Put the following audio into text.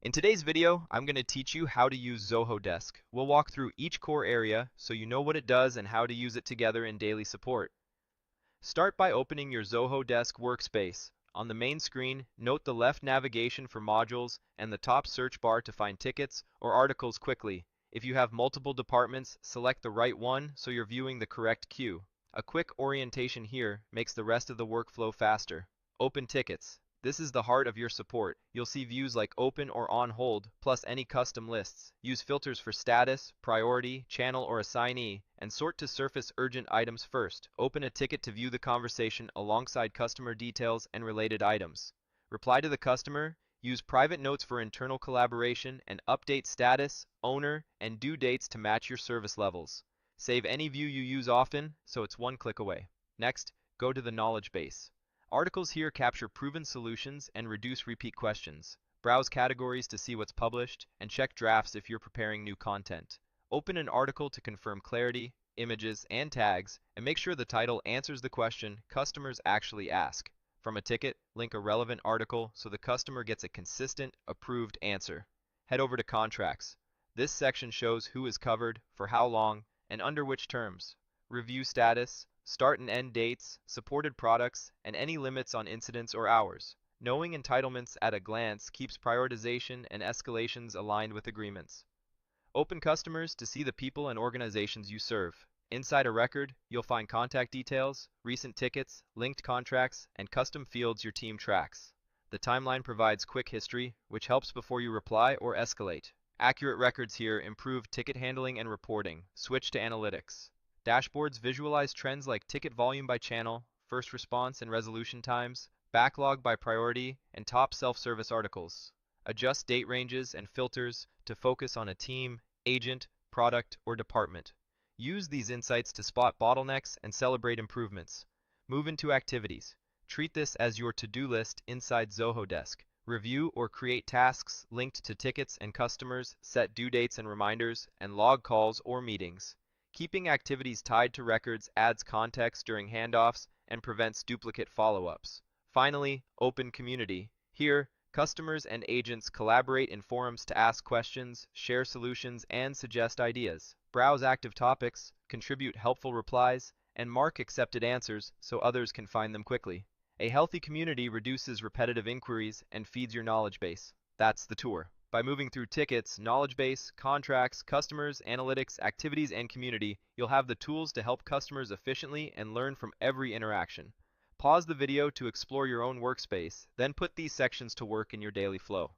In today's video, I'm going to teach you how to use Zoho Desk. We'll walk through each core area so you know what it does and how to use it together in daily support. Start by opening your Zoho Desk workspace. On the main screen, note the left navigation for modules and the top search bar to find tickets or articles quickly. If you have multiple departments, select the right one so you're viewing the correct queue. A quick orientation here makes the rest of the workflow faster. Open tickets. This is the heart of your support. You'll see views like open or on hold, plus any custom lists. Use filters for status, priority, channel, or assignee, and sort to surface urgent items first. Open a ticket to view the conversation alongside customer details and related items. Reply to the customer. Use private notes for internal collaboration and update status, owner, and due dates to match your service levels. Save any view you use often, so it's one click away. Next, go to the knowledge base. Articles here capture proven solutions and reduce repeat questions. Browse categories to see what's published, and check drafts if you're preparing new content. Open an article to confirm clarity, images, and tags, and make sure the title answers the question customers actually ask. From a ticket, link a relevant article so the customer gets a consistent, approved answer. Head over to contracts. This section shows who is covered, for how long, and under which terms. Review status, start and end dates, supported products, and any limits on incidents or hours. Knowing entitlements at a glance keeps prioritization and escalations aligned with agreements. Open customers to see the people and organizations you serve. Inside a record, you'll find contact details, recent tickets, linked contracts, and custom fields your team tracks. The timeline provides quick history, which helps before you reply or escalate. Accurate records here improve ticket handling and reporting. Switch to analytics. Dashboards visualize trends like ticket volume by channel, first response and resolution times, backlog by priority, and top self-service articles. Adjust date ranges and filters to focus on a team, agent, product, or department. Use these insights to spot bottlenecks and celebrate improvements. Move into activities. Treat this as your to-do list inside Zoho Desk. Review or create tasks linked to tickets and customers, set due dates and reminders, and log calls or meetings. Keeping activities tied to records adds context during handoffs and prevents duplicate follow-ups. Finally, open community. Here, customers and agents collaborate in forums to ask questions, share solutions, and suggest ideas. Browse active topics, contribute helpful replies, and mark accepted answers so others can find them quickly. A healthy community reduces repetitive inquiries and feeds your knowledge base. That's the tour. By moving through tickets, knowledge base, contracts, customers, analytics, activities, and community, you'll have the tools to help customers efficiently and learn from every interaction. Pause the video to explore your own workspace, then put these sections to work in your daily flow.